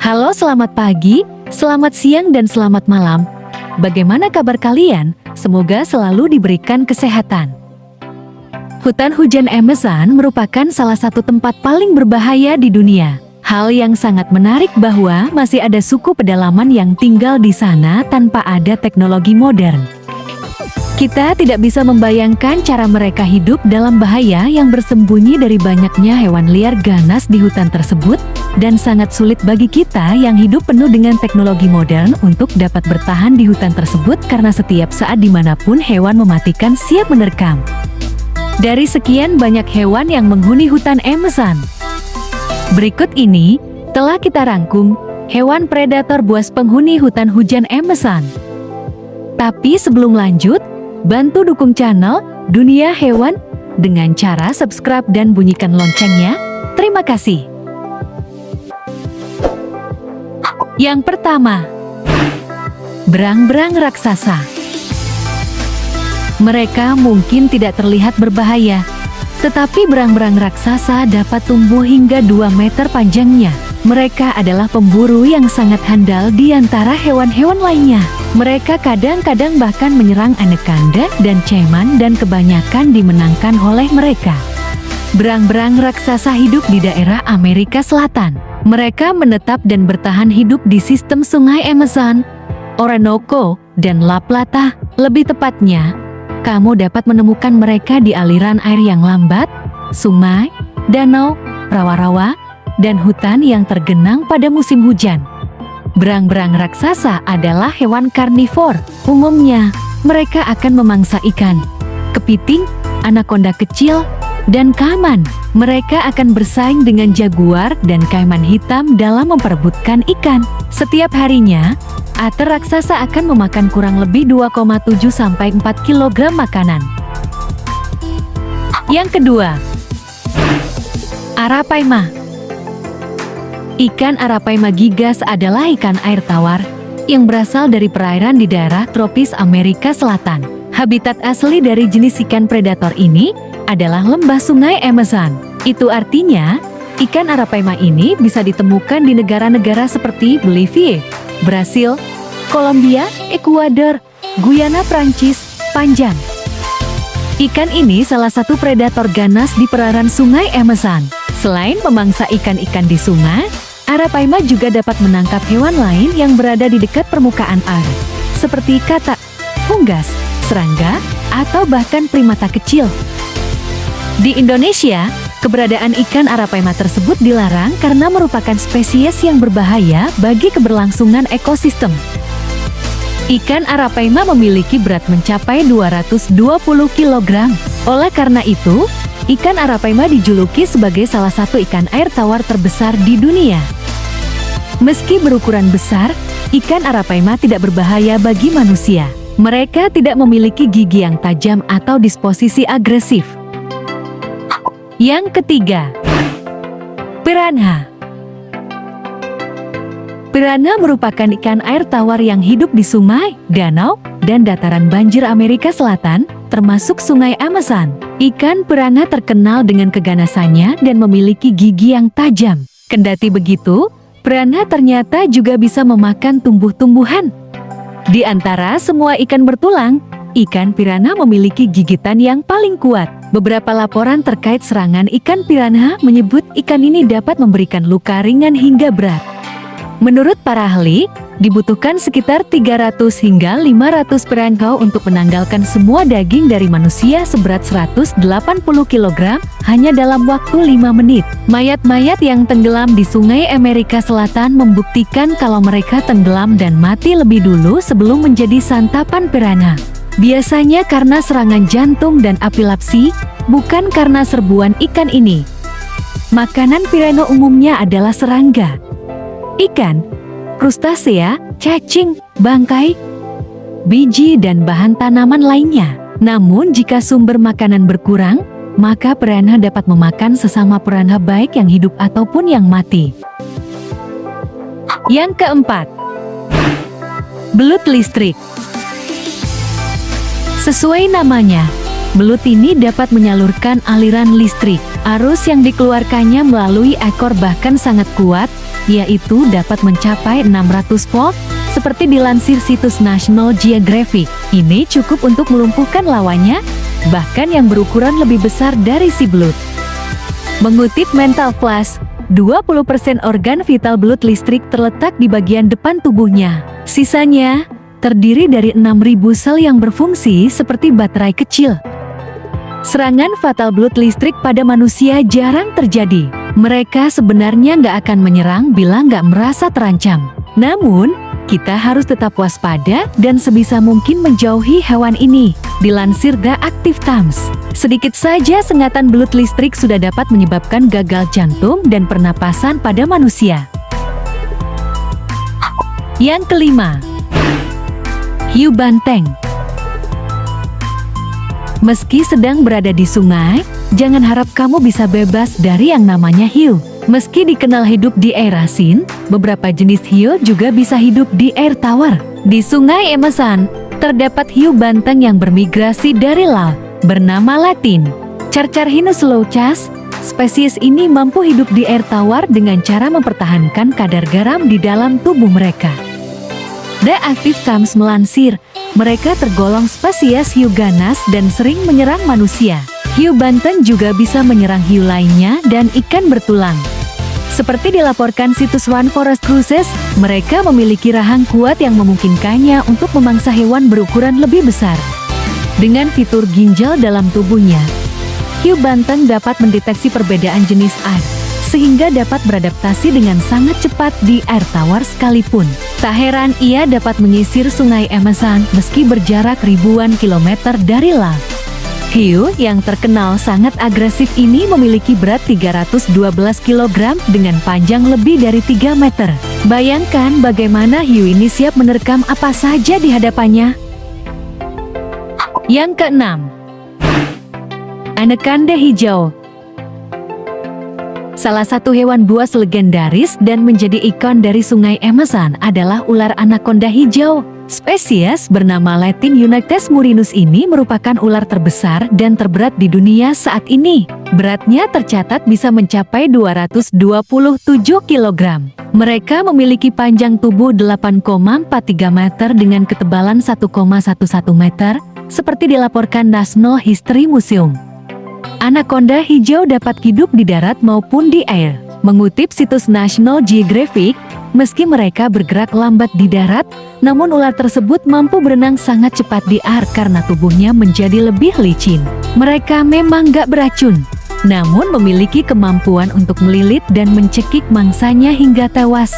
Halo, selamat pagi, selamat siang, dan selamat malam. Bagaimana kabar kalian? Semoga selalu diberikan kesehatan. Hutan hujan Amazon merupakan salah satu tempat paling berbahaya di dunia. Hal yang sangat menarik bahwa masih ada suku pedalaman yang tinggal di sana tanpa ada teknologi modern. Kita tidak bisa membayangkan cara mereka hidup dalam bahaya yang bersembunyi dari banyaknya hewan liar ganas di hutan tersebut, dan sangat sulit bagi kita yang hidup penuh dengan teknologi modern untuk dapat bertahan di hutan tersebut karena setiap saat dimanapun hewan mematikan siap menerkam. Dari sekian banyak hewan yang menghuni hutan Amazon, berikut ini telah kita rangkum hewan predator buas penghuni hutan hujan Amazon. Tapi sebelum lanjut, bantu dukung channel Dunia Hewan dengan cara subscribe dan bunyikan loncengnya. Terima kasih. Yang pertama, berang-berang raksasa. Mereka mungkin tidak terlihat berbahaya, tetapi berang-berang raksasa dapat tumbuh hingga 2 meter panjangnya. Mereka adalah pemburu yang sangat handal di antara hewan-hewan lainnya. Mereka kadang-kadang bahkan menyerang anaconda dan caiman, dan kebanyakan dimenangkan oleh mereka. Berang-berang raksasa hidup di daerah Amerika Selatan. Mereka menetap dan bertahan hidup di sistem sungai Amazon, Orinoco, dan La Plata. Lebih tepatnya, kamu dapat menemukan mereka di aliran air yang lambat, sungai, danau, rawa-rawa, dan hutan yang tergenang pada musim hujan. Berang-berang raksasa adalah hewan karnivor. Umumnya, mereka akan memangsa ikan, kepiting, anaconda kecil, dan kaiman. Mereka akan bersaing dengan jaguar dan kaiman hitam dalam memperebutkan ikan. Setiap harinya, otter raksasa akan memakan kurang lebih 2,7–4 kg makanan. Yang kedua, Arapaima. Ikan Arapaima gigas adalah ikan air tawar yang berasal dari perairan di daerah tropis Amerika Selatan. Habitat asli dari jenis ikan predator ini adalah lembah sungai Amazon. Itu artinya, ikan Arapaima ini bisa ditemukan di negara-negara seperti Bolivia, Brasil, Kolombia, Ekuador, Guyana, Prancis, Panjang. Ikan ini salah satu predator ganas di perairan sungai Amazon. Selain memangsa ikan-ikan di sungai, Arapaima juga dapat menangkap hewan lain yang berada di dekat permukaan air, seperti katak, unggas, serangga, atau bahkan primata kecil. Di Indonesia, keberadaan ikan Arapaima tersebut dilarang karena merupakan spesies yang berbahaya bagi keberlangsungan ekosistem. Ikan Arapaima memiliki berat mencapai 220 kg. Oleh karena itu, ikan Arapaima dijuluki sebagai salah satu ikan air tawar terbesar di dunia. Meski berukuran besar, ikan Arapaima tidak berbahaya bagi manusia. Mereka tidak memiliki gigi yang tajam atau disposisi agresif. Yang ketiga, piranha. Piranha merupakan ikan air tawar yang hidup di sungai, danau, dan dataran banjir Amerika Selatan, termasuk sungai Amazon. Ikan piranha terkenal dengan keganasannya dan memiliki gigi yang tajam. Kendati begitu, piranha ternyata juga bisa memakan tumbuh-tumbuhan. Di antara semua ikan bertulang, ikan piranha memiliki gigitan yang paling kuat. Beberapa laporan terkait serangan ikan piranha menyebut ikan ini dapat memberikan luka ringan hingga berat. Menurut para ahli, dibutuhkan sekitar 300 hingga 500 piranha untuk menanggalkan semua daging dari manusia seberat 180 kg hanya dalam waktu 5 menit. Mayat-mayat yang tenggelam di sungai Amerika Selatan membuktikan kalau mereka tenggelam dan mati lebih dulu sebelum menjadi santapan piranha. Biasanya karena serangan jantung dan epilepsi, bukan karena serbuan ikan ini. Makanan piranha umumnya adalah serangga, ikan, krustasea, cacing, bangkai, biji, dan bahan tanaman lainnya. Namun jika sumber makanan berkurang, maka piranha dapat memakan sesama piranha baik yang hidup ataupun yang mati. Yang keempat, belut listrik. Sesuai namanya, belut ini dapat menyalurkan aliran listrik. Arus yang dikeluarkannya melalui ekor bahkan sangat kuat, yaitu dapat mencapai 600 volt, seperti dilansir situs National Geographic. Ini cukup untuk melumpuhkan lawannya, bahkan yang berukuran lebih besar dari si belut. Mengutip Mental Flash, 20% organ vital belut listrik terletak di bagian depan tubuhnya. Sisanya terdiri dari 6.000 sel yang berfungsi seperti baterai kecil. Serangan fatal belut listrik pada manusia jarang terjadi. Mereka sebenarnya nggak akan menyerang bila nggak merasa terancam. Namun, kita harus tetap waspada dan sebisa mungkin menjauhi hewan ini. Dilansir The Active Times, sedikit saja sengatan belut listrik sudah dapat menyebabkan gagal jantung dan pernapasan pada manusia. Yang kelima, hiu banteng. Meski sedang berada di sungai, jangan harap kamu bisa bebas dari yang namanya hiu. Meski dikenal hidup di air asin, beberapa jenis hiu juga bisa hidup di air tawar. Di Sungai Amazon, terdapat hiu banteng yang bermigrasi dari laut, bernama latin Carcharhinus loucas. Spesies ini mampu hidup di air tawar dengan cara mempertahankan kadar garam di dalam tubuh mereka. The Active Times melansir, mereka tergolong spesies hiu ganas dan sering menyerang manusia. Hiu banteng juga bisa menyerang hiu lainnya dan ikan bertulang. Seperti dilaporkan situs One Forest Cruises, mereka memiliki rahang kuat yang memungkinkannya untuk memangsa hewan berukuran lebih besar. Dengan fitur ginjal dalam tubuhnya, hiu banteng dapat mendeteksi perbedaan jenis air, sehingga dapat beradaptasi dengan sangat cepat di air tawar sekalipun. Tak heran ia dapat menyisir Sungai Amazon meski berjarak ribuan kilometer dari laut. Hiu yang terkenal sangat agresif ini memiliki berat 312 kg dengan panjang lebih dari 3 meter. Bayangkan bagaimana hiu ini siap menerkam apa saja di hadapannya. Yang keenam, anaconda hijau. Salah satu hewan buas legendaris dan menjadi ikon dari Sungai Amazon adalah ular anaconda hijau. Spesies bernama latin Eunuchus murinus ini merupakan ular terbesar dan terberat di dunia saat ini. Beratnya tercatat bisa mencapai 227 kg. Mereka memiliki panjang tubuh 8,43 meter dengan ketebalan 1,11 meter, seperti dilaporkan National History Museum. Anaconda hijau dapat hidup di darat maupun di air. Mengutip situs National Geographic, meski mereka bergerak lambat di darat, namun ular tersebut mampu berenang sangat cepat di air karena tubuhnya menjadi lebih licin. Mereka memang gak beracun, namun memiliki kemampuan untuk melilit dan mencekik mangsanya hingga tewas.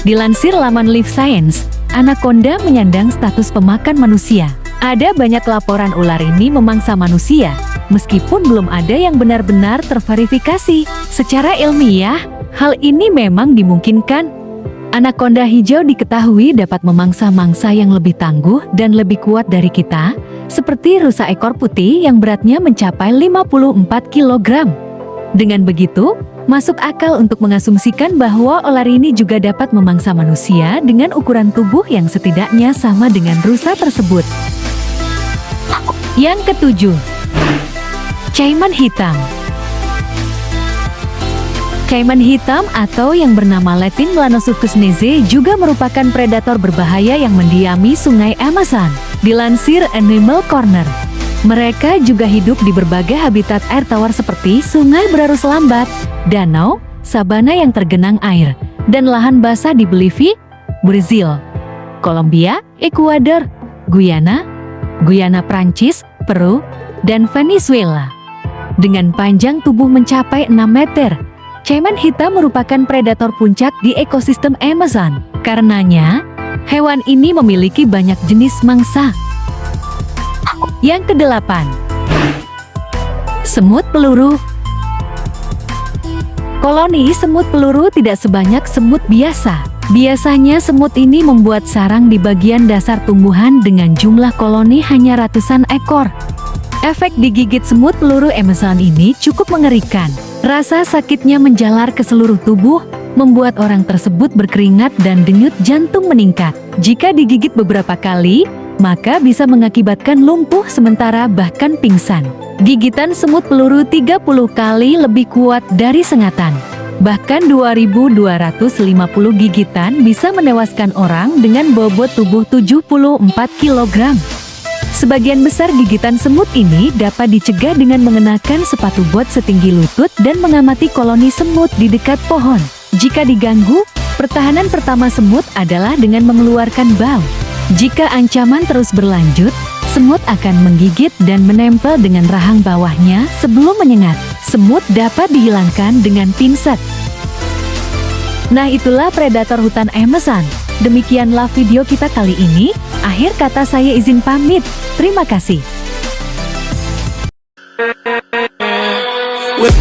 Dilansir laman Live Science, anaconda menyandang status pemakan manusia. Ada banyak laporan ular ini memangsa manusia, meskipun belum ada yang benar-benar terverifikasi. Secara ilmiah, hal ini memang dimungkinkan. Anaconda hijau diketahui dapat memangsa mangsa yang lebih tangguh dan lebih kuat dari kita, seperti rusa ekor putih yang beratnya mencapai 54 kg. Dengan begitu, masuk akal untuk mengasumsikan bahwa ular ini juga dapat memangsa manusia dengan ukuran tubuh yang setidaknya sama dengan rusa tersebut. Yang ketujuh, caiman hitam. Caiman hitam atau yang bernama latin Melanosuchus neze juga merupakan predator berbahaya yang mendiami Sungai Amazon. Dilansir Animal Corner, mereka juga hidup di berbagai habitat air tawar seperti sungai berarus lambat, danau, sabana yang tergenang air, dan lahan basah di Bolivia, Brazil, Kolombia, Ekuador, Guyana Prancis, Peru, dan Venezuela. Dengan panjang tubuh mencapai 6 meter, caiman hitam merupakan predator puncak di ekosistem Amazon. Karenanya, hewan ini memiliki banyak jenis mangsa. Yang kedelapan, semut peluru. Koloni semut peluru tidak sebanyak semut biasa. Biasanya semut ini membuat sarang di bagian dasar tumbuhan dengan jumlah koloni hanya ratusan ekor. Efek digigit semut peluru Amazon ini cukup mengerikan. Rasa sakitnya menjalar ke seluruh tubuh, membuat orang tersebut berkeringat dan denyut jantung meningkat. Jika digigit beberapa kali, maka bisa mengakibatkan lumpuh sementara bahkan pingsan. Gigitan semut peluru 30 kali lebih kuat dari sengatan. Bahkan 2.250 gigitan bisa menewaskan orang dengan bobot tubuh 74 kg. Sebagian besar gigitan semut ini dapat dicegah dengan mengenakan sepatu bot setinggi lutut dan mengamati koloni semut di dekat pohon. Jika diganggu, pertahanan pertama semut adalah dengan mengeluarkan bau. Jika ancaman terus berlanjut, semut akan menggigit dan menempel dengan rahang bawahnya sebelum menyengat. Semut dapat dihilangkan dengan pinset. Nah, itulah predator hutan Amazon. Demikianlah video kita kali ini. Akhir kata saya izin pamit. Terima kasih. With